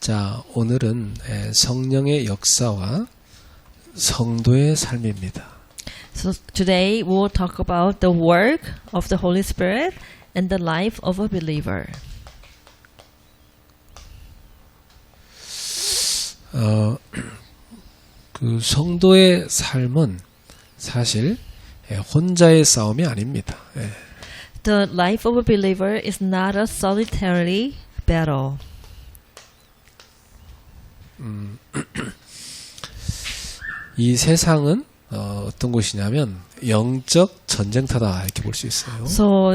자, 오늘은 성령의 역사와 성도의 삶입니다. So today we will talk about the work of the Holy Spirit and the life of a believer. 그 성도의 삶은 사실 혼자의 싸움이 아닙니다. The life of a believer is not a solitary battle. 이 세상은 어떤 곳이냐면 영적 전쟁터다 이렇게 볼 수 있어요. So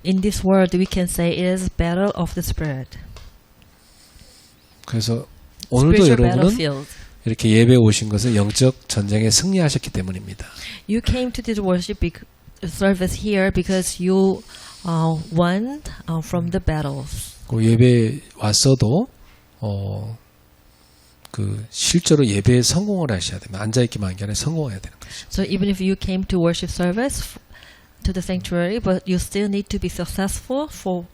in this world we can say it is a battle of the Spirit. 그래서 오늘도 Spiritual 여러분은 battlefield. 이렇게 예배에 오신 것은 영적 전쟁에 승리하셨기 때문입니다. You came to this worship service here because you won from the battles. 그 예배에 왔어도 그 실제로 예배에 성공을 하셔야 됩니다. 앉아 있기만 한 게 아니라 성공해야 되는 거죠. So even if you came to worship service to the sanctuary, but you still need to be successful for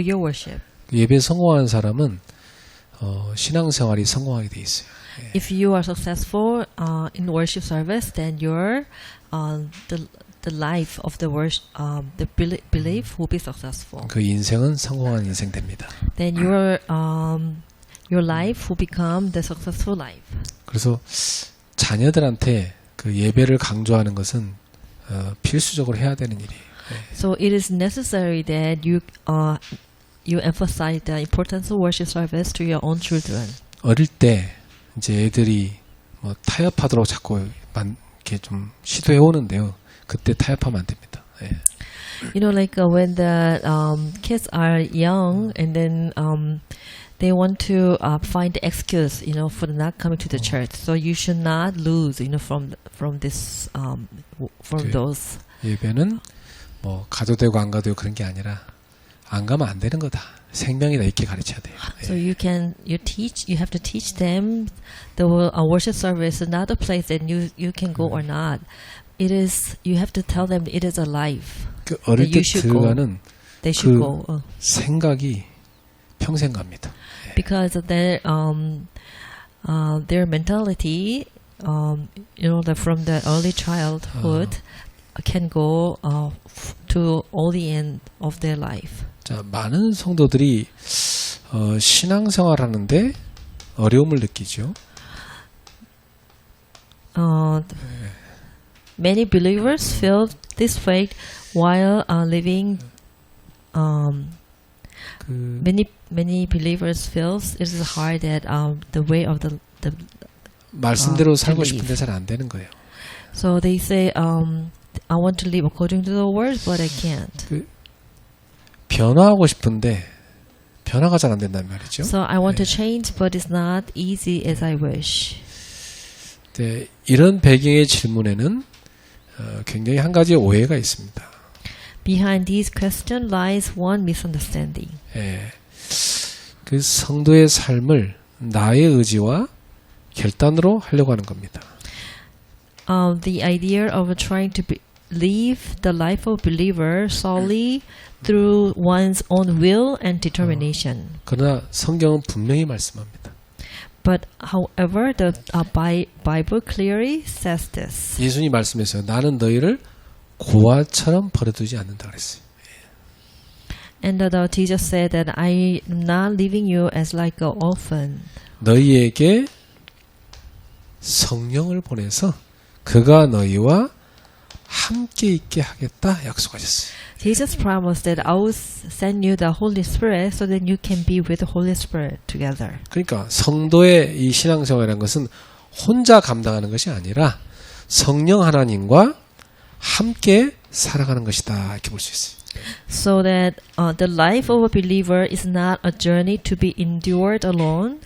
your worship. 예배에 성공한 사람은 신앙생활이 성공하게 돼 있어요. If you are successful in worship service, then your the life of the worship, the belief will be successful. 그 인생은 성공한 인생 됩니다. Then your life will become the successful life. 그래서 자녀들한테 그 예배를 강조하는 것은 필수적으로 해야 되는 일이에요. So it is necessary that you emphasize the importance of worship service to your own children. 어릴 때 이제 애들이 뭐 타협하도록 자꾸 이렇게 좀 시도해 오는데요. 그때 타협하면 안 됩니다. You know, like when the kids are young and then they want to find the excuse, you know, for not coming to the church. So you should not lose, you know, from this from those. 예배는 뭐 가도 되고 안 가도 되고 그런 게 아니라 안 가면 안 되는 거다. 생명이다 이렇게 가르쳐야 돼요. So you have to teach them the worship service is not a place that you can go or not. It is, you have to tell them it is alive. 그 어릴 때 들어가는 They should 그 go. 생각이 평생 갑니다. Because of their mentality, you know, from the early childhood, can go to all the end of their life. 자, 많은 성도들이 신앙생활하는데 어려움을 느끼죠. Many believers feel this way while living. Many believers feels it is hard that the way of the 말씀대로 살고 belief. 싶은데 잘 안 되는 거예요. So they say, I want to live according to the word, but I can't. 변화하고 싶은데 변화가 잘 안 된단 말이죠. So I want to change, but it's not easy as I wish. 네, 이런 배경의 질문에는 굉장히 한 가지 오해가 있습니다. Behind this question lies one misunderstanding. 그 성도의 삶을 나의 의지와 결단으로 하려고 하는 겁니다. The idea of trying to live the life of believer solely through one's own will and determination. 그러나 성경은 분명히 말씀합니다. But however, the Bible clearly says this. 예수님이 말씀했어요. 나는 너희를 고아처럼 버려두지 않는다 그랬어요. And Jesus said that I am not leaving you as like an orphan. 너희에게 성령을 보내서 그가 너희와 함께 있게 하겠다 약속하셨어요. Jesus promised that I will send you the Holy Spirit so that you can be with the Holy Spirit together. 그러니까 성도의 이 신앙생활이라는 것은 혼자 감당하는 것이 아니라 성령 하나님과 함께 살아가는 것이다 이렇게 볼 수 있어요. So that the life of a believer is not a journey to be endured alone,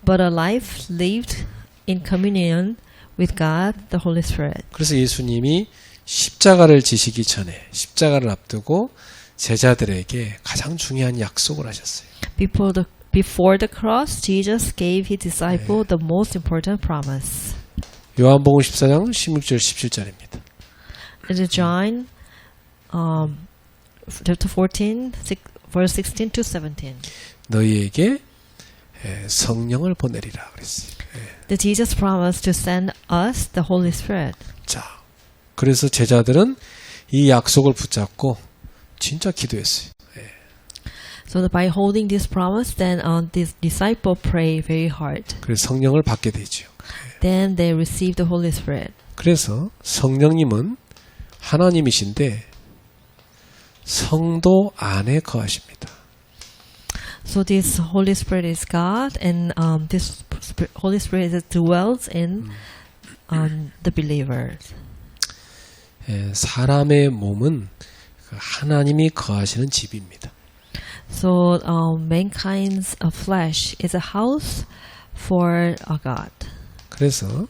but a life lived in communion with God, the Holy Spirit. 그래서 예수님이 십자가를 지시기 전에 십자가를 앞두고 제자들에게 가장 중요한 약속을 하셨어요. Before the cross, Jesus gave his disciple the most important promise. 요한복음 14장 16절 17절입니다. It is John chapter 14, verse 16 to 17. 너희에게 성령을 보내리라 그랬어요. That Jesus promised to send us the Holy Spirit. 자, 그래서 제자들은 이 약속을 붙잡고 진짜 기도했어요. So that by holding this promise, then this disciple pray very hard. 그래서 성령을 받게 되죠. Then they receive the Holy Spirit. 그래서 성령님은 하나님이신데 성도 안에 거하십니다. So this Holy Spirit is God, and this Holy Spirit dwells in the believers. 사람의 몸은 하나님이 거하시는 집입니다. So mankind's flesh is a house for God. 그래서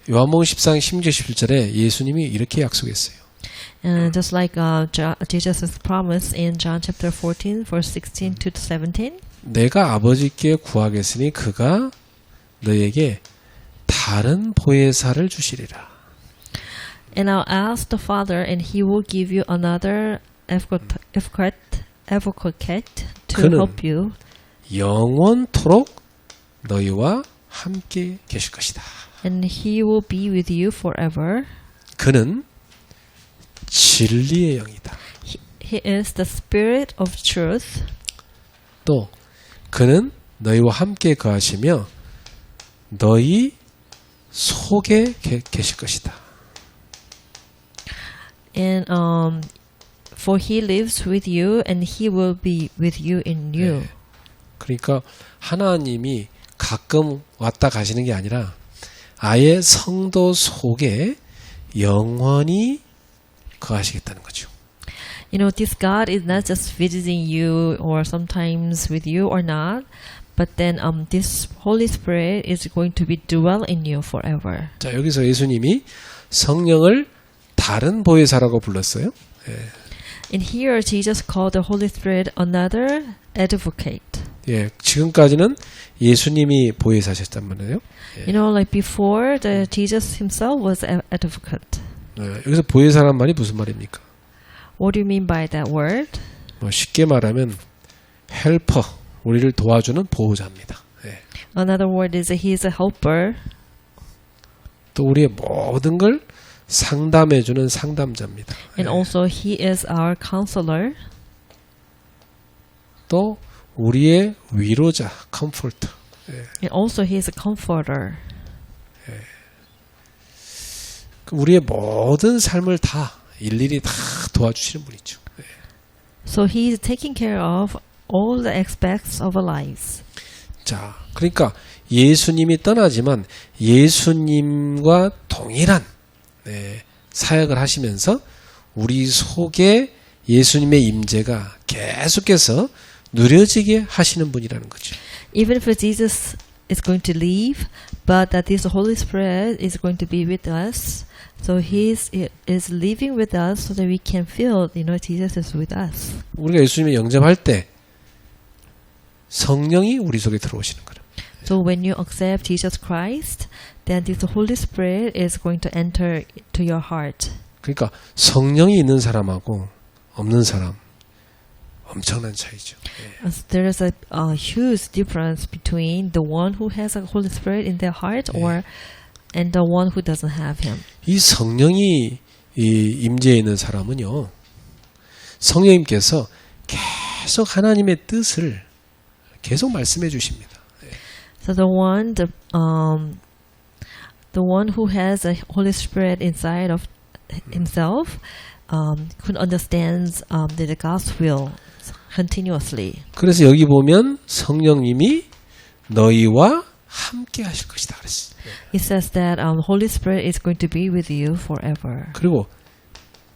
요한복음 14장 16절 17절에 예수님이 이렇게 약속했어요. And just like Jesus' promise in John chapter 14, verse 16 to 17, 내가 아버지께 구하겠으니 그가 너에게 다른 보혜사를 주시리라. and I'll ask the Father, and He will give you another advocate to 그는 help you. 영원토록 너희와 함께 계실 것이다. And He will be with you forever. 그는 진리의 영이다. He is the Spirit of truth. 또 그는 너희와 함께 거하시며 너희 속에 계실 것이다. And for He lives with you, and He will be with you in you. 네. 그러니까 하나님이 가끔 왔다 가시는 게 아니라 아예 성도 속에 영원히 거하시겠다는 거죠. You know, this God is not just visiting you or sometimes with you or not, but then this Holy Spirit is going to be dwell in you forever. 자, 여기서 예수님이 성령을 다른 보혜사라고 불렀어요. And here Jesus called the Holy Spirit another advocate. 예, 지금까지는 예수님이 보혜사셨단 말이에요. You know, like before, Jesus himself was an advocate. 여기서 보혜사란 말이 무슨 말입니까? What do you mean by that word? 뭐 쉽게 말하면 헬퍼, 우리를 도와주는 보호자입니다. 예. Another word is he is a helper. 또 우리의 모든 걸 상담해주는 상담자입니다. And also he is our counselor. 또 우리의 위로자, 컴포터. And also he is a comforter. 우리의 모든 삶을 다 일일이 다 도와주시는 분이죠. So he is taking care of all the aspects of our lives. 자, 그러니까 예수님이 떠나지만 예수님과 동일한 사역을 하시면서 우리 속에 예수님의 임재가 계속해서 누려지게 하시는 분이라는 거죠. Even if Jesus is going to leave, but that this Holy Spirit is going to be with us. So He is living with us so that we can feel, you know, Jesus is with us. 우리가 예수님을 영접할 때 성령이 우리 속에 들어오시는 거예요. So when you accept Jesus Christ, then this Holy Spirit is going to enter to your heart. 그러니까 성령이 있는 사람하고 없는 사람 엄청난 차이죠. There is a huge difference between the one who has a Holy Spirit in their heart and the one who doesn't have Him. 이 성령이 임재해 있는 사람은요, 성령님께서 계속 하나님의 뜻을 계속 말씀해 주십니다. So the one who has a Holy Spirit inside of himself could understand the God's will continuously. 그래서 여기 보면 성령님이 너희와 함께 하실 것이다 그랬어요. It says that Holy Spirit is going to be with you forever. 그리고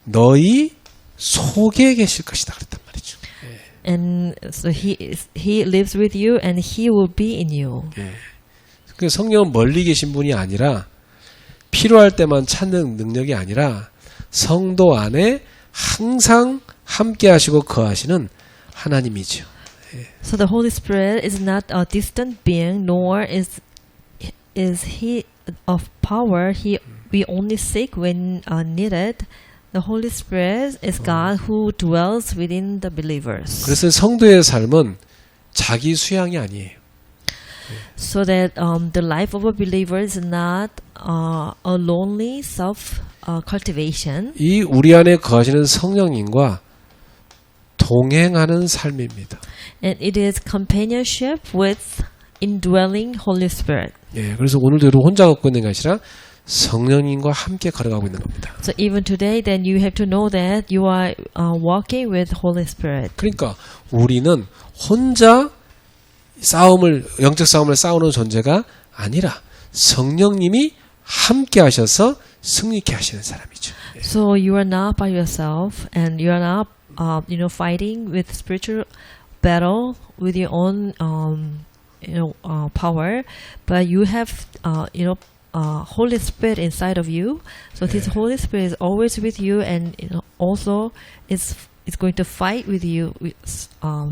너희 속에 계실 것이다 그랬단 말이죠. And so he lives with you, and He will be in you. 그 성령은 멀리 계신 분이 아니라 필요할 때만 찾는 능력이 아니라 성도 안에 항상 함께 하시고 거하시는 하나님이죠. So the Holy Spirit is not a distant being, nor is He of power. We only seek when needed. The Holy Spirit is God who dwells within the believers. 그래서 성도의 삶은 자기 수양이 아니에요. So that the life of a believer is not a lonely self cultivation. 이 우리 안에 거하시는 성령님과 동행하는 삶입니다. And it is companionship with indwelling Holy Spirit. 예, 그래서 오늘도 여러분 혼자 걷고 있는 게 아니라 성령님과 함께 걸어가고 있는 겁니다. So even today, then you have to know that you are walking with Holy Spirit. 그러니까 우리는 혼자 영적 싸움을 싸우는 존재가 아니라 성령님이 함께 하셔서 승리케 하시는 사람이죠. 예. So you are not by yourself, and you are not, fighting with spiritual battle with your own, power, but you have, Holy Spirit inside of you. So this Holy Spirit is always with you, and also is going to fight with you with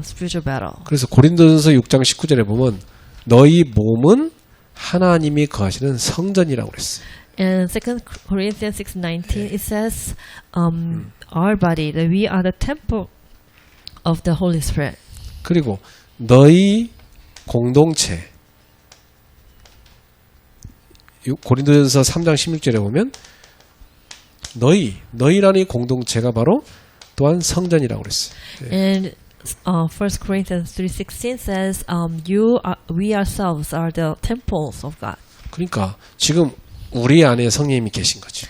spiritual battle. 그래서 고린도전서 6장 19절에 보면 너희 몸은 하나님이 거하시는 성전이라고 그랬어요. And 2 Corinthians 6:19 it says, our body, that we are the temple of the Holy Spirit. 그리고 너희 공동체 고린도전서 3장 16절에 보면 너희라는 이 공동체가 바로 또한 성전이라고 그랬어요. And 1 Corinthians 3:16 says, we ourselves are the temples of God. 그러니까 지금 우리 안에 성령님이 계신 거죠.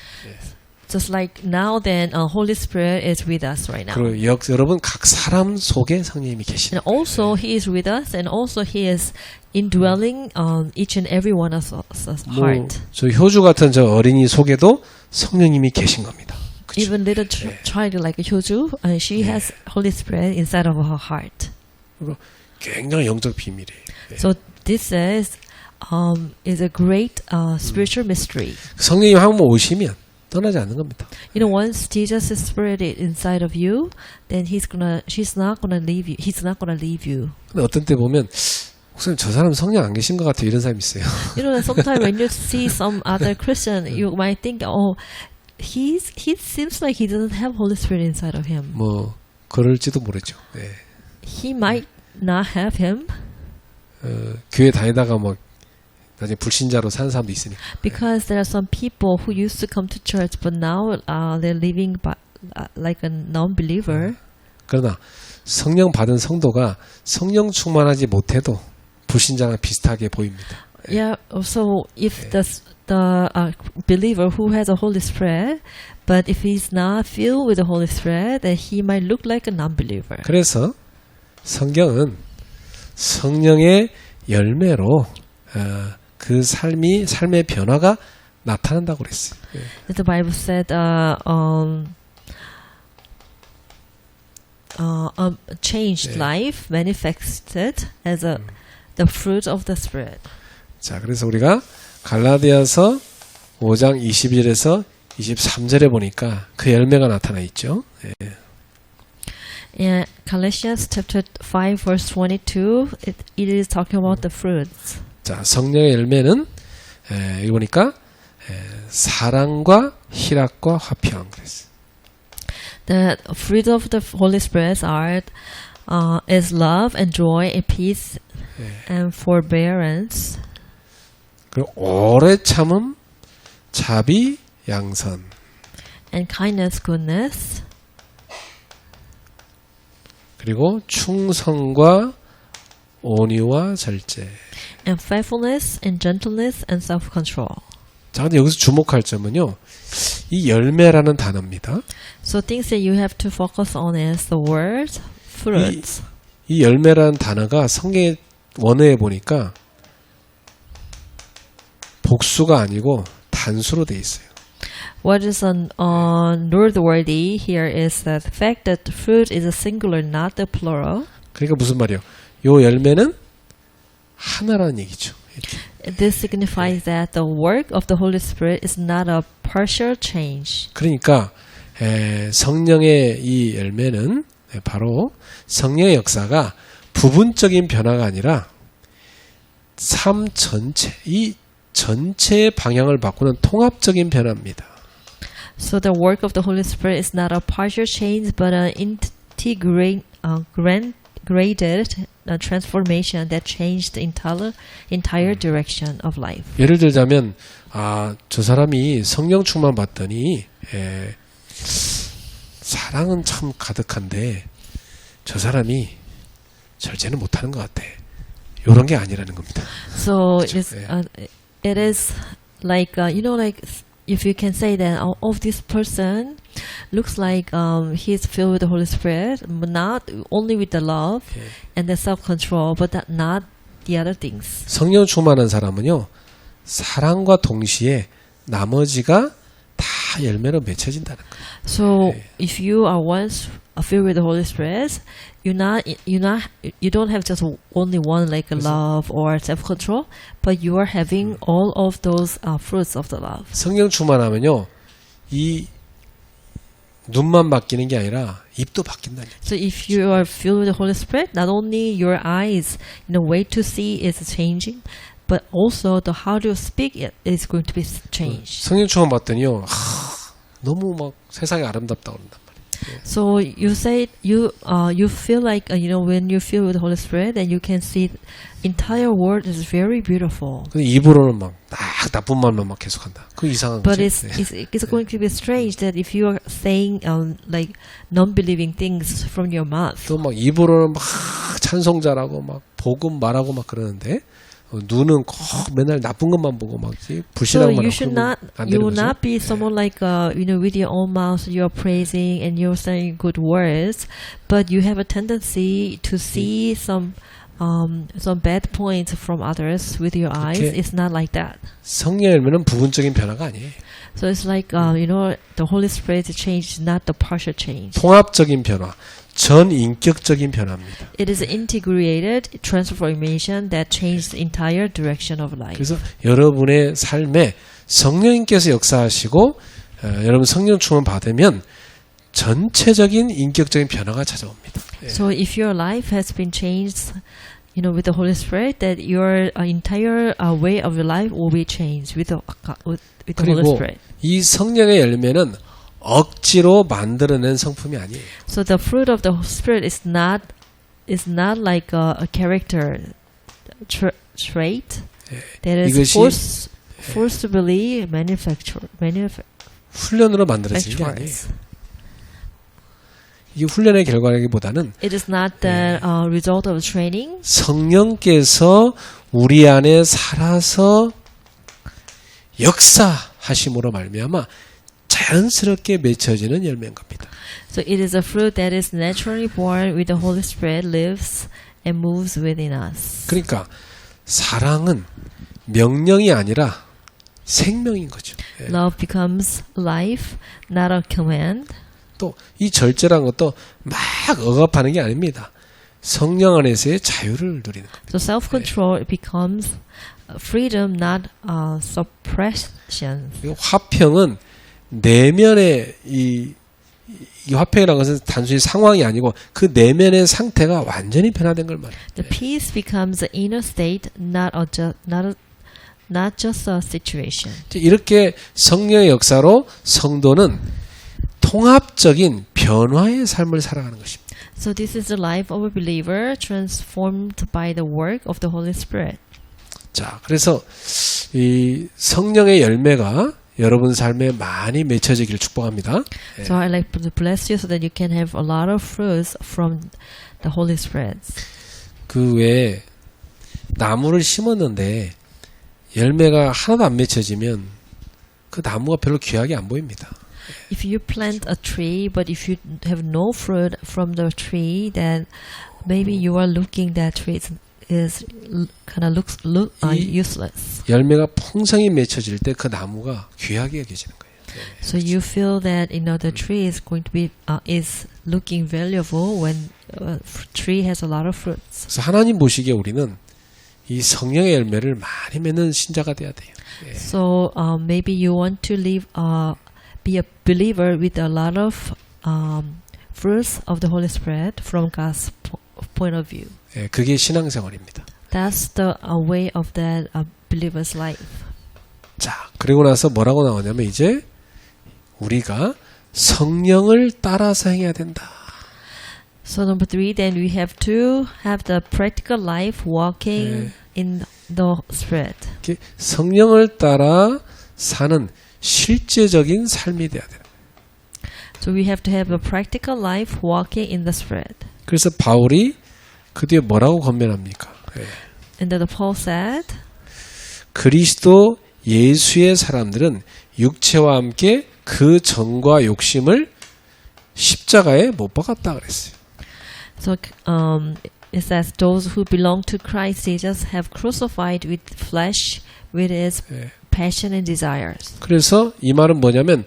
Just like now, then Holy Spirit is with us right now. 그리고 여러분 각 사람 속에 성령님이 계신. And also He is with us, and also He is indwelling each and every one of us heart. 저 효주 같은 저 어린이 속에도 성령님이 계신 겁니다. 그쵸? Even little child like Hyoju, she has Holy Spirit inside of her heart. 굉장히 영적 비밀이에요. So this is a great spiritual mystery. 성령님 한번 오시면 떠나지 않는 겁니다. Once Jesus' Spirit is inside of you, then He's not gonna leave you. He's not gonna leave you. 근데 어떤 때 보면 목사님 저 사람 성령 안 계신 것 같아요. 이런 사람이 있어요. Sometimes when you see some other Christian, you might think, he seems like he doesn't have Holy Spirit inside of him. 뭐 그럴지도 모르죠. 네. He might not have him. 교회 다니다가 뭐 나중에 불신자로 사는 사람도 있으니까. Because there are some people who used to come to church, but now they're living like a non-believer. 그러나 성령 받은 성도가 성령 충만하지 못해도 불신자랑 비슷하게 보입니다. Yeah. So if the believer who has a Holy Spirit, but if he's not filled with the Holy Spirit, then he might look like a non-believer. 그래서 성경은 성령의 열매로 그 삶의 변화가 나타난다고 그랬어요. The Bible said, a changed life manifested as the fruit of the Spirit. 자, 그래서 우리가 갈라디아서 5장 22절에서 23절에 보니까 그 열매가 나타나 있죠. In Galatians chapter 5 verse 22, it is talking about the fruits. 자, 성령의 열매는 여기 보니까 사랑과 희락과 화평 그랬어요. The fruit of the Holy Spirit is love and joy and peace and forbearance. 그리고 오래 참음, 자비, 양선. And kindness, goodness. 그리고 충성과 온유와 절제. And faithfulness and gentleness and self-control. 자, 근데 여기서 주목할 점은요. 이 열매라는 단어입니다. So things that you have to focus on is the word fruits. 이 열매라는 단어가 성경의 원어에 보니까 복수가 아니고 단수로 돼 있어요. What is noteworthy here is the fact that the fruit is a singular, not the plural. 그러니까 무슨 말이요? 요 열매는 하나라는 얘기죠. This signifies that the work of the Holy Spirit is not a partial change. 그러니까 성령의 이 열매는 바로 성령의 역사가 부분적인 변화가 아니라 삶 전체, 이 전체의 방향을 바꾸는 통합적인 변화입니다. So the work of the Holy Spirit is not a partial change, but an integrated transformation that changed the entire direction of life. 예를 들자면 저 사람이 성령 충만 받더니 사랑은 참 가득한데 저 사람이 절제는 못하는 것 같아. 이런 게 아니라는 겁니다. So 그렇죠. it is like like if you can say that this person looks like he's filled with the Holy Spirit, but not only with the love and the self-control, but not the other things. 성령 충만한 사람은요, 사랑과 동시에 나머지가 다 열매로 맺혀진다는 거예요. So if you are once filled with the Holy Spirit, you don't have just only one like love or self-control, but you are having all of those fruits of the love. 성령 충만하면요, 이 눈만 바뀌는 게 아니라 입도 바뀐다는 얘기예요. So if you are filled with the Holy Spirit, not only your eyes, way to see is changing, but also the how to speak it is going to be changed. 성령 충만 받더니요, 너무 막 세상이 아름답다 그런단 말이에요. So you say you feel like when you feel with the Holy Spirit, then you can see the entire world is very beautiful. 근데 입으로는 막 나쁜 말만 막 계속한다. 그 이상한 But 거죠. it's going to be strange that if you are saying like non-believing things from your mouth. 또 막 입으로는 막 찬송자라고 막 복음 말하고 막 그러는데 눈은 꼭 맨날 나쁜 것만 보고 막 So 불신앙만 you 하고 should 그러면 not, 안 you 되는 will 거죠. not be someone like with your own mouth you're praising and you're saying good words, but you have a tendency to see some bad points from others with your eyes. It's not like that. 성령 열매는 부분적인 변화가 아니에요. So it's like the Holy Spirit change is not the partial change. 통합적인 변화, 전인격적인 변화입니다. It is integrated transformation that changed the entire direction of life. 그래서 여러분의 삶에 성령님께서 역사하시고 여러분 성령 충만 받으면 전체적인 인격적인 변화가 찾아옵니다. So if your life has been changed, with the Holy Spirit, that your entire way of your life will be changed with the Holy 그리고 Spirit. 이 성령의 열매는 억지로 만들어낸 성품이 아니에요. So the fruit of the Spirit is not like a character trait that is 이것이 forcibly manufactured. 훈련으로 만들어진 게 아니에요. 이게 훈련의 결과라기보다는 It is not the result of training. 성령께서 우리 안에 살아서 역사하심으로 말미암아 자연스럽게 맺혀지는 열매인 겁니다. So it is a fruit that is naturally born with the Holy Spirit lives and moves within us. 그러니까 사랑은 명령이 아니라 생명인 거죠. Love becomes life, not a command. 또 이 절제란 것도 막 억압하는 게 아닙니다. 성령 안에서의 자유를 누리는 겁니다. So self-control becomes freedom, not suppression. 화평은 내면의 이 화평이라는 것은 단순히 상황이 아니고 그 내면의 상태가 완전히 변화된 걸 말해요. The peace becomes an inner state, not just a situation. 이렇게 성령의 역사로 성도는 통합적인 변화의 삶을 살아가는 것입니다. So this is the life of a believer transformed by the work of the Holy Spirit. 자, 그래서 이 성령의 열매가 여러분 삶에 많이 맺혀지기를 축복합니다. So I like to bless you so that you can have a lot of fruits from the Holy Spirit. 그 외에 나무를 심었는데 열매가 하나도 안 맺혀지면 그 나무가 별로 귀하게 안 보입니다. If you plant a tree, but if you have no fruit from the tree, then maybe you are looking that tree is kind of looks useless. 열매가 풍성히 맺혀질 때 그 나무가 귀하게 여겨지는 거예요. So you feel that the tree is going to be is looking valuable when tree has a lot of fruits. 그래서 하나님 보시기에 우리는 이 성령의 열매를 많이 맺는 신자가 돼야 돼요. So maybe you want to be a believer with a lot of fruits of the Holy Spirit from God's point of view. 그게 신앙생활입니다. That's the way of that believer's life. 자, 그리고 나서 뭐라고 나오냐면 이제 우리가 성령을 따라서 행해야 된다. So number 3, then we have to have the practical life walking in the Spirit. 이렇게 성령을 따라 사는 실제적인 삶이 돼야 돼요. So we have to have a practical life walking in the Spirit. 그래서 바울이 그 뒤에 뭐라고 권면합니까? And then Paul said, 그리스도 예수의 사람들은 육체와 함께 그 정과 욕심을 십자가에 못 박았다 그랬어요. so it says, those who belong to Christ Jesus have crucified with flesh with its passion and desires. 그래서 이 말은 뭐냐면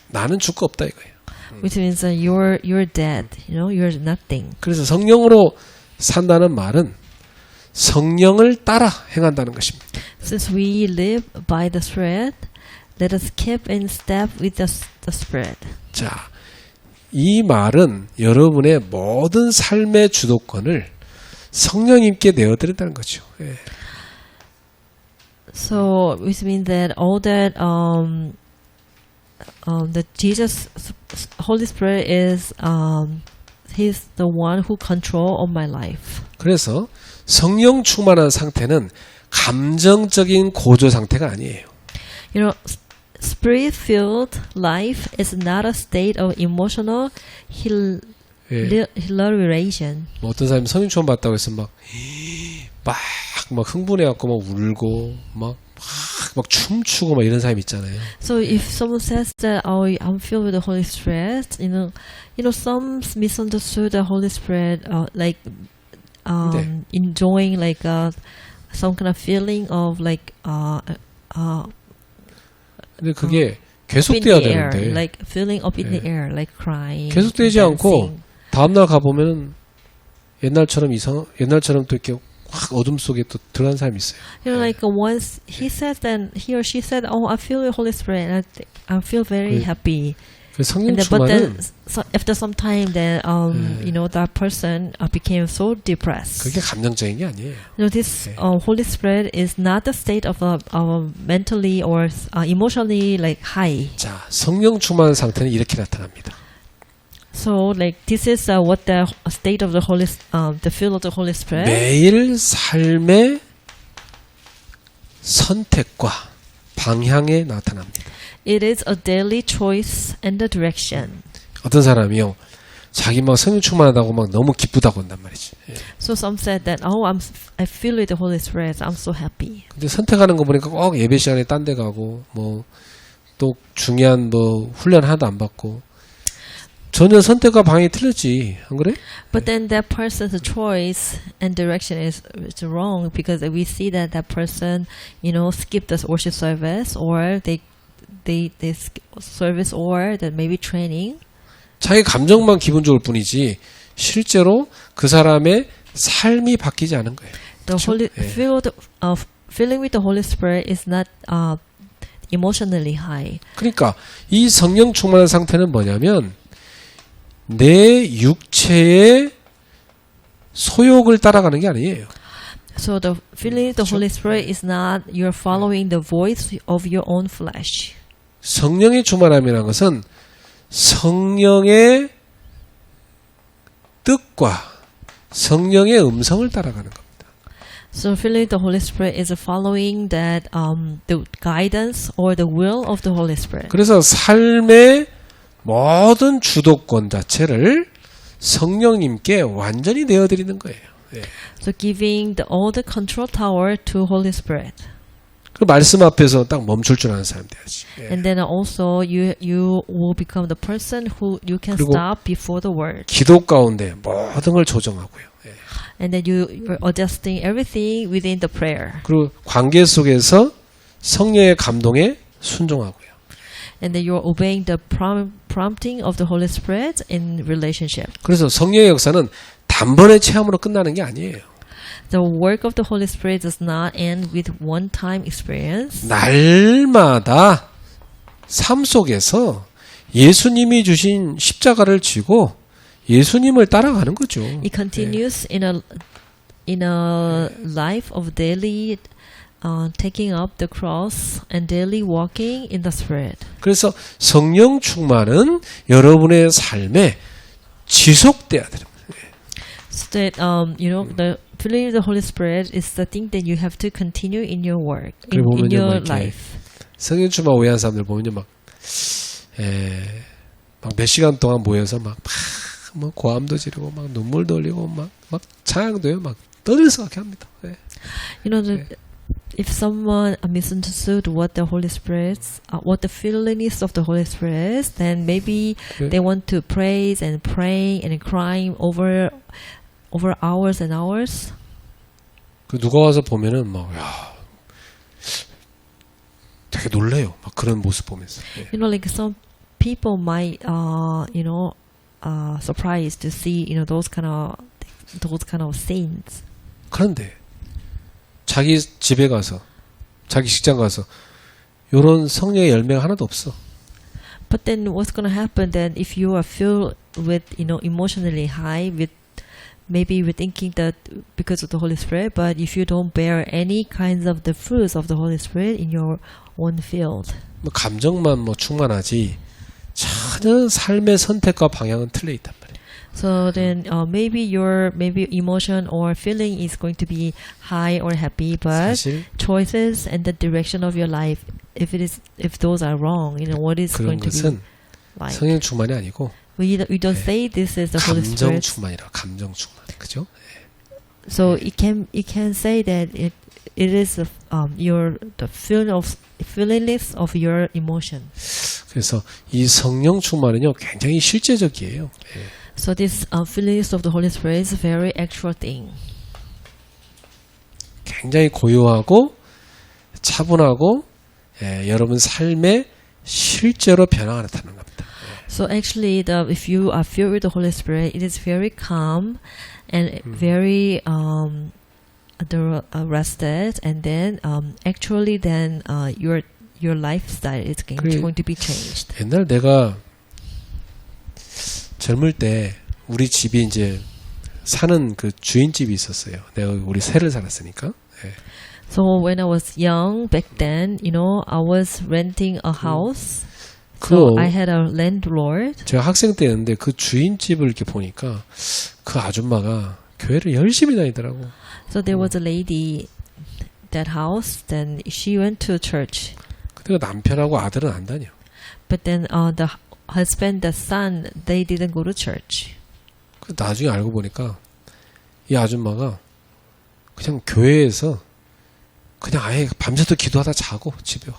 나는 죽고 없다 이거예요. Which means that you're dead. You know, you're nothing. 그래서 성령으로 산다는 말은 성령을 따라 행한다는 것입니다. Since we live by the Spirit, let us keep in step with the Spirit. 자, 이 말은 여러분의 모든 삶의 주도권을 성령님께 내어드린다는 거죠. 예. So, which means that all that the Jesus, Holy Spirit is, He's the one who control of my life. 그래서 성령 충만한 상태는 감정적인 고조 상태가 아니에요. You know, Spirit-filled life is not a state of emotional hilariation. 뭐 어떤 사람이 성령 충만 받다고 해서 막 흥분해갖고 막 울고 막 춤추고 막 이런 사람 있잖아요. So if someone says that I'm filled with the Holy Spirit, you know, some misunderstood the Holy Spirit like enjoying like some kind of feeling of like 근데 그게 계속돼야 in the air, 되는데 like feeling up in the air, like crying. 계속되지 않고 다음날 가보면 옛날처럼 또 이렇게 확 어둠 속에 또 들어간 사람이 있어요. You know, like once he says, then he or she said, "Oh, I feel the Holy Spirit, and I feel very happy." 그 성령 But then, 충만은 so after some time, then you know, that person became so depressed. 그게 감정적인 게 아니에요. You know, this Holy Spirit is not the state of mentally or emotionally like high. 자, 성령 충만한 상태는 이렇게 나타납니다. So, like this is what the state of the the feel of the Holy Spirit. 매일 삶의 선택과 방향에 나타납니다. It is a daily choice and the direction. 어떤 사람이요, 자기 막 성령 충만하다고 막 너무 기쁘다고 한단 말이지. So some said that, I feel with the Holy Spirit. I'm so happy. 근데 선택하는 거 보니까 꼭 예배 시간에 딴 데 가고 뭐 또 중요한 뭐 훈련 하나도 안 받고 전혀 선택과 방향이 틀렸지, 안 그래? But then that person's choice and direction is wrong because we see that person, you know, skip the worship service or they skip service or that maybe training. 자기 감정만 기분 좋을 뿐이지 실제로 그 사람의 삶이 바뀌지 않은 거예요. The feeling with the Holy Spirit is not emotionally high. 그러니까 이 성령 충만한 상태는 뭐냐면 내 육체의 소욕을 따라가는 게 아니에요. So the feeling the Holy Spirit is not you're following the voice of your own flesh. 성령의 충만함이라는 것은 성령의 뜻과 성령의 음성을 따라가는 겁니다. So feeling the Holy Spirit is following that the guidance or the will of the Holy Spirit. 그래서 삶의 모든 주도권 자체를 성령님께 완전히 내어드리는 거예요. 예. So giving all the control tower to Holy Spirit. 그 말씀 앞에서 딱 멈출 줄 아는 사람 돼야지. 예. And then also you will become the person who you can 그리고 stop before the word. 기도 가운데 모든 걸 조정하고요. 예. And then you're adjusting everything within the prayer. 그리고 관계 속에서 성령의 감동에 순종하고요. And then you're obeying the prompting of the Holy Spirit in relationship. 그래서 성령의 역사는 단번에 체험으로 끝나는 게 아니에요. The work of the Holy Spirit does not end with one-time experience. 날마다 삶 속에서 예수님이 주신 십자가를 지고 예수님을 따라가는 거죠. It continues in a life of daily taking up the cross and daily walking in the Spirit. 그래서 성령 충만은 여러분의 삶에 지속돼야 되는 거예요. So that the filling of the Holy Spirit is the thing that you have to continue in your work, in 보면요, your 뭐 이렇게 life. 성령 충만 오해한 사람들 보면요 막 몇 시간 동안 모여서 막 고함도 지르고 막 눈물도 흘리고 막 찬양도요 막 떠들썩하게 합니다. 예. If someone misunderstood what the Holy Spirit, what the feeling is of the Holy Spirit, then maybe they want to praise and pray and crying over hours and hours. 그 누가 와서 보면은 막 되게 놀래요. 막 그런 모습 보면서. 예. Like some people might, surprised to see, those kind of scenes. 그런데 자기 집에 가서 자기 직장 가서 이런 성령의 열매가 하나도 없어. But then what's going to happen then if you are filled with, emotionally high, with maybe we're thinking that because of the Holy Spirit, but if you don't bear any kinds of the fruits of the Holy Spirit in your own field. 뭐 감정만 충만하지 전혀 삶의 선택과 방향은 틀려 있단 말이에요. So then maybe your emotion or feeling is going to be high or happy, but 사실 choices and the direction of your life, if those are wrong, what is 그런 going to be 것은 like? 성령 충만이 아니고 We don't say this is the Holy 감정 Spirit. 충만이라 감정 충만. 그죠? So it can say that it is the feelingness of your emotion. 그래서 이 성령 충만은요 굉장히 실제적이에요. 예. So this feelings of the Holy Spirit is a very actual thing. 굉장히 고요하고 차분하고 여러분 삶에 실제로 변화가 나타나는 겁니다. So actually, if you are filled with the Holy Spirit, it is very calm and very rested, and then actually then your lifestyle is going to be changed. 옛날 내가 젊을 때 우리 집이 이제 사는 그 주인집이 있었어요. 내가 우리 새를 살았으니까. 예. So when I was young back then, I was renting a house. So I had a landlord. 제가 학생 때였는데 그 주인집을 이렇게 보니까 그 아줌마가 교회를 열심히 다니더라고. So there was a lady that house. Then she went to church. 근데 그 남편하고 아들은 안 다녀. But then the husband, the son, they didn't go to church. 그 나중에 알고 보니까 이 아줌마가 그냥 교회에서 그냥 아예 밤새도 기도하다 자고 집에 와.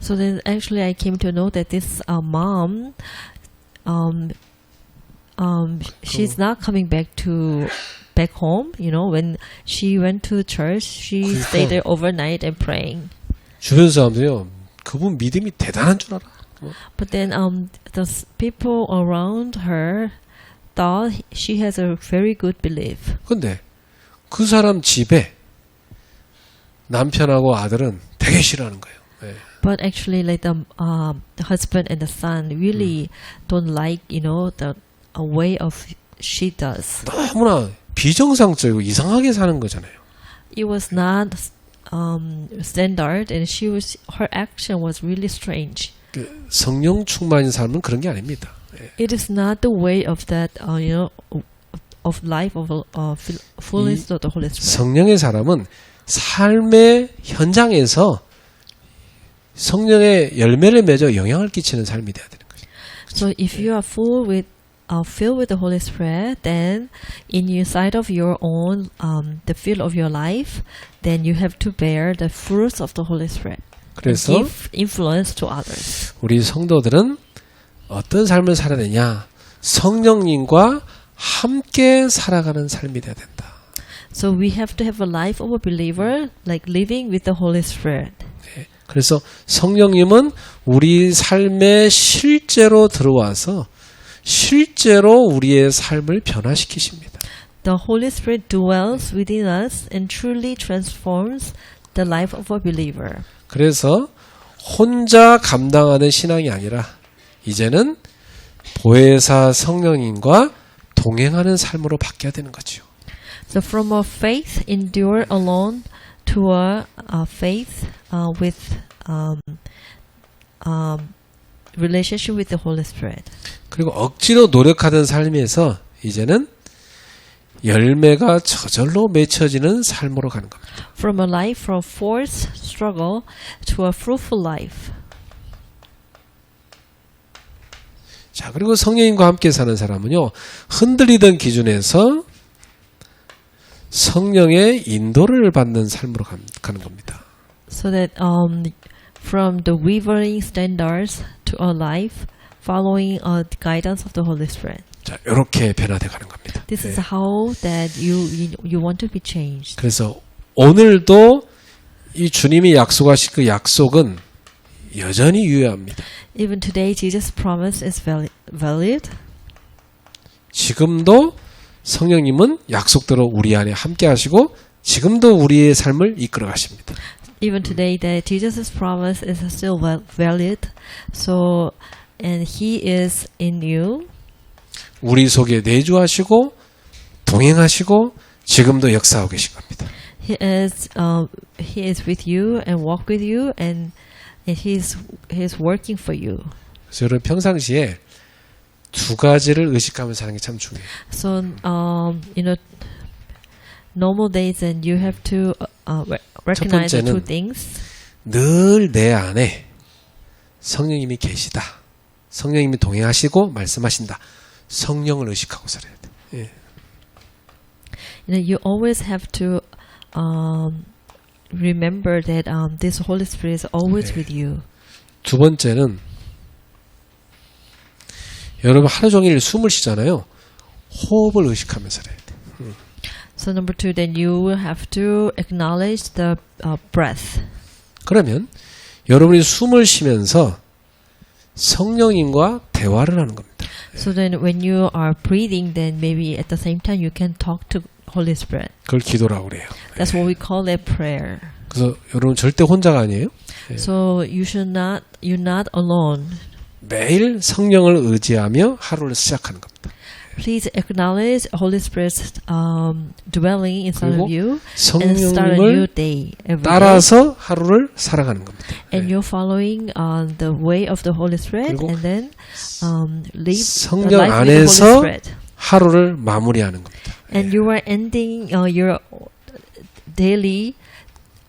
So then actually I came to know that this mom, she's not coming back home. When she went to church, she stayed there overnight and praying. 주변 사람들이요, 그분 믿음이 대단한 줄 알아. But then the people around her thought she has a very good belief. 근데 그 사람 집에 남편하고 아들은 되게 싫어하는 거예요. 네. But actually, like the husband and the son really don't like, the way of she does. 너무나 비정상적이고 이상하게 사는 거잖아요. It was not standard, and her action was really strange. 그 성령 충만인 삶은 그런 게 아닙니다. 네. It is not the way of that, of life of fullness of the Holy Spirit. 성령의 사람은 삶의 현장에서 성령의 열매를 맺어 영향을 끼치는 삶이 돼야 되는 거죠. So if you are filled with the Holy Spirit, then in your side of your own, the field of your life, then you have to bear the fruits of the Holy Spirit. 그래서 give influence to others. 우리 성도들은 어떤 삶을 살아야 되냐? 성령님과 함께 살아가는 삶이 돼야 된다. So we have to have a life of a believer, like living with the Holy Spirit. 네. 그래서 성령님은 우리 삶에 실제로 들어와서 실제로 우리의 삶을 변화시키십니다. The Holy Spirit dwells within us and truly transforms the life of a believer. 그래서 혼자 감당하는 신앙이 아니라 이제는 보혜사 성령님과 동행하는 삶으로 바뀌어야 되는 거죠. So from a faith endure alone to a faith relationship with the Holy Spirit. 그리고 억지로 노력하던 삶에서 이제는 열매가 저절로 맺혀지는 삶으로 가는 겁니다. From a life from forced struggle to a fruitful life. 자, 그리고 성령님과 함께 사는 사람은요, 흔들리던 기준에서 성령의 인도를 받는 삶으로 가는 겁니다. So that from the wavering standards to a life following the guidance of the Holy Spirit. 자, 이렇게 변화돼 가는 겁니다. This is how that you want to be changed. 그래서 오늘도 이 주님이 약속하신 그 약속은 여전히 유효합니다. Even today, Jesus' promise is valid. 지금도 성령님은 약속대로 우리 안에 함께 하시고 지금도 우리의 삶을 이끌어 가십니다. Even today, that Jesus' promise is still valid. So, and He is in you. 우리 속에 내주하시고 동행하시고 지금도 역사하고 계신 겁니다. He is with you and walk with you, and He is working for you. 그래서 여러분 평상시에 두 가지를 의식하면서 사는 게 참 중요해요. So, normal days, and you have to recognize the two 번째는 things. 늘 내 안에 성령님이 계시다. 성령님이 동행하시고 말씀하신다. 성령을 의식하고 살아야 돼. 예. You always have to remember that this Holy Spirit is always with you. 두 번째는 여러분 하루 종일 숨을 쉬잖아요. 호흡을 의식하면서 살아야 돼. So number two, then you will have to acknowledge the breath. 그러면 여러분이 숨을 쉬면서 성령님과 대화를 하는 겁니다. So then when you are breathing, then maybe at the same time you can talk to Holy Spirit. 그걸 기도라고 그래요. That's what we call it prayer. 그래서 여러분 절대 혼자가 아니에요. So you're not alone. 매일 성령을 의지하며 하루를 시작하는 겁니다. Please acknowledge Holy Spirit's dwelling inside of you and start a new 성령님을 day every day. 따라서 하루를 살아가는 겁니다. And you're following the way of the Holy Spirit, 그리고 and then live the 성령 life with the Holy 안에서 Spirit. 하루를 마무리하는 겁니다. And you are ending your daily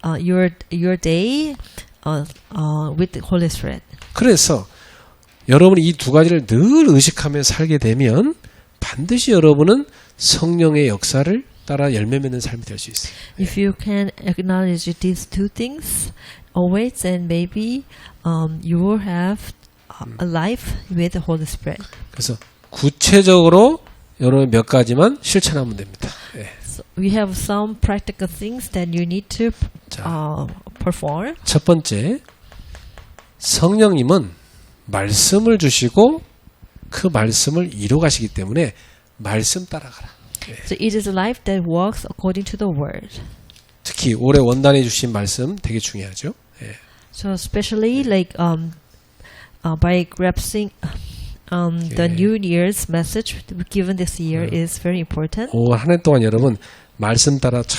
your day with the Holy Spirit. 그래서 여러분이 이 두 가지를 늘 의식하며 살게 되면 반드시 여러분은 성령의 역사를 따라 열매 맺는 삶이 될 수 있어요. If you can acknowledge these two things always, then maybe you will have a life with the Holy Spirit. 그래서 구체적으로 여러분 몇 가지만 실천하면 됩니다. 예. So we have some practical things that you need to perform. 첫 번째, 성령님은 말씀을 주시고 그 말씀을 이루가시기 때문에 말씀 따라가라. So it is a life that works according to the word. 특히 올해 원단에 주신 말씀 되게 중요하죠. 예. So especially like by grasping the New Year's message given this year is very important. 올 한 해 동안 여러분 말씀 따라 쫙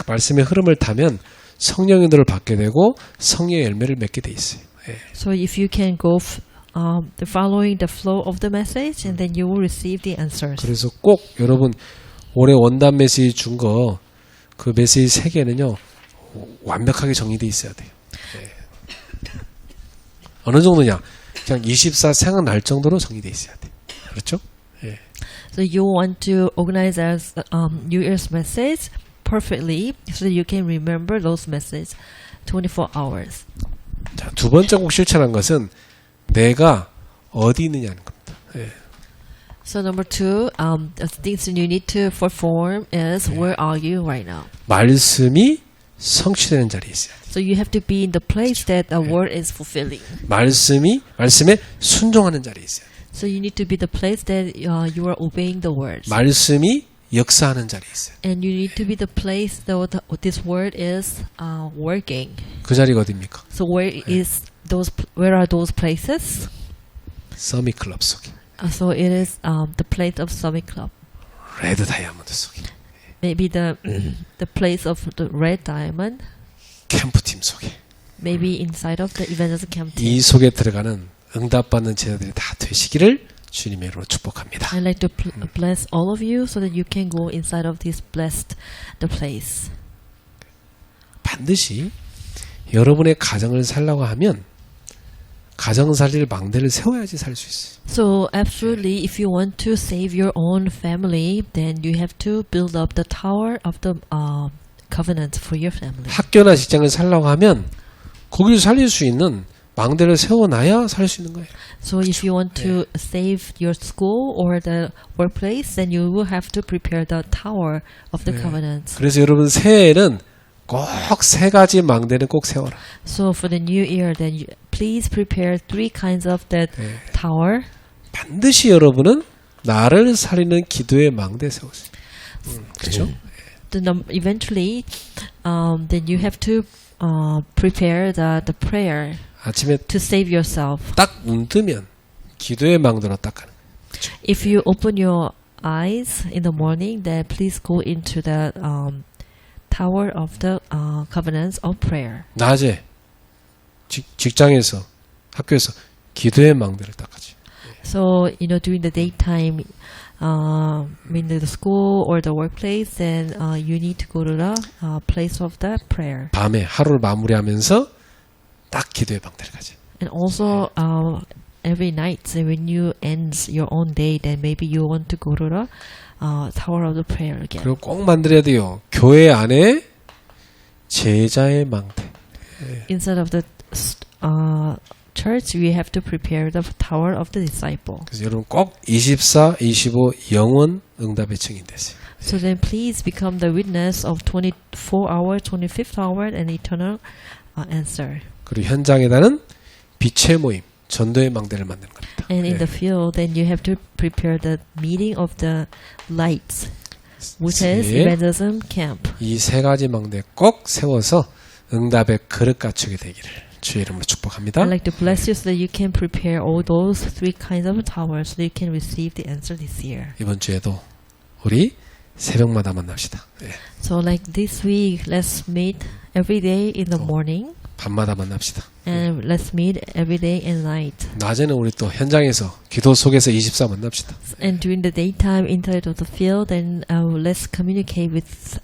말씀의 흐름을 타면 성령의 인도를 받게 되고 성령의 열매를 맺게 돼 있어요. 예. So if you can go following the flow of the message, and then you will receive the answers. 그래서 꼭 여러분 올해 원단 메시지 준 거 그 메시지 세 개는요 완벽하게 정리돼 있어야 돼요. 예. 어느 정도냐? 그냥 24 생각날 정도로 정리돼 있어야 돼. 그렇죠? 예. So you want to organize as New Year's message perfectly, so that you can remember those messages 24 hours. 자, 두 번째 꼭 실천한 것은 내가 어디 있느냐는 겁니다. 예. So number two, the things that you need to perform is where are you right now? 말씀이 성취되는 자리에 있어야 돼. So you have to be in the place that the word is fulfilling. 말씀에 순종하는 자리에 있어야 돼. So you need to be the place that you are obeying the word. 말씀이 역사하는 자리에 있어요. And you need to be the place that this word is working. 그 자리가 어디입니까? So where are those places? 서밋 클럽 속에, So it is the place of Summit Club. 레드 다이아몬드 속에, Maybe the place of the Red Diamond. 캠프팀 속에. Maybe inside of the evangelism camp team. 이 속에 들어가는 응답받는 제자들이 다 되시기를 주님의 이름으로 축복합니다. I'd like to bless all of you so that you can go inside of this blessed the place. 반드시 여러분의 가정을 살라고 하면 가정 살릴 망대를 세워야지 살 수 있어요. So absolutely, if you want to save your own family, then you have to build up the tower of the covenant for your family. 학교나 직장을 살라고 하면 거기를 살릴 수 있는 망대를 세워놔야 살 수 있는 거예요. So if you want to save your school or the workplace, then you will have to prepare the tower of the covenant. 그래서 여러분 새해에는 꼭 세 가지 망대는 꼭 세워라. So for the new year, then please prepare 3 kinds of that tower. 반드시 여러분은 나를 살리는 기도의 망대 세우세요. 그렇죠? Eventually, then you have to prepare the prayer 아침에 to save yourself. 딱 눈 뜨면 기도의 망대로 딱 가는 거예요. If you open your eyes in the morning, then please go into the tower of the covenants of prayer. 낮에 직장에서 학교에서 기도의 망대를 딱 가지. So during the daytime, in the school or the workplace, then you need to go to the place of the prayer. 밤에 하루를 마무리하면서 딱 기도의 망대를 가지. And also every night, so when you end your own day, then maybe you want to go to the tower of the prayer again. 그리고 꼭 만들어야 돼요. 교회 안에 제자의 망대. Instead of the church, we have to prepare the tower of the disciple. 그래서 여러분 꼭 24, 25 영원 응답의 증인 되세요. So then please become the witness of 24 hour, 25th hour, and eternal answer. 그리고 현장에다는 빛의 모임, 전도의 망대를 만드는 겁니다. And in the field, then you have to prepare the meeting of the lights, which is evangelism camp. 이 세 가지 망대 꼭 세워서 응답의 그릇 갖추게 되기를 주의 이름으로 축복합니다. I'd like to bless you so that you can prepare all those 3 kinds of towers so that you can receive the answer this year. 이번 주에도 우리 새벽마다 만납시다. So like this week, let's meet every day in the morning. 밤마다 만납시다. And let's meet every day and night. 낮에는 우리 또 현장에서 기도 속에서 24 만납시다. And during the daytime, inside of the field, then let's communicate with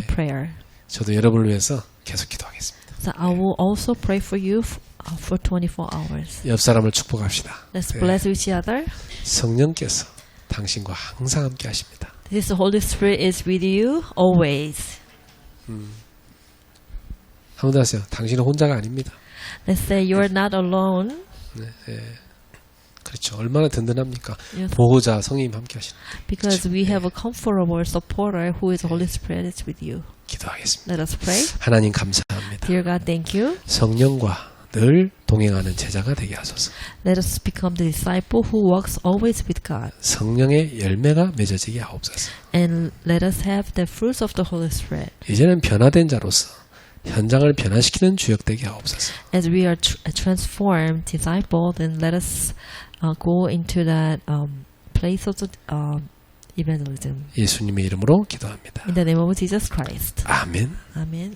prayer. 저도 여러분을 위해서 계속 기도하겠습니다. So I will also pray for you for 24 hours. 옆 사람을 축복합시다. Let's bless each other. 성령께서 당신과 항상 함께 하십니다. This Holy Spirit is with you always. 한번 더 하세요. 당신은 혼자가 아닙니다. Let's say you are not alone. 그렇죠. 얼마나 든든합니까? Yes. 보호자 성령님 함께 하시는. Because we have a comfortable supporter who is the Holy Spirit is with you. 기도하겠습니다. Let us pray. 하나님 감사합니다. Dear God, thank you. 성령과 늘 동행하는 제자가 되게 하소서. Let us become the disciple who walks always with God. 성령의 열매가 맺어지게 하옵소서. And let us have the fruits of the Holy Spirit. 이제는 변화된 자로서 현장을 변화시키는 주역되게 하옵소서. As we are transformed disciple, then let us go into that place of the evangelism. 예수님의 이름으로 기도합니다. In the name of Jesus Christ. 아멘. Amen.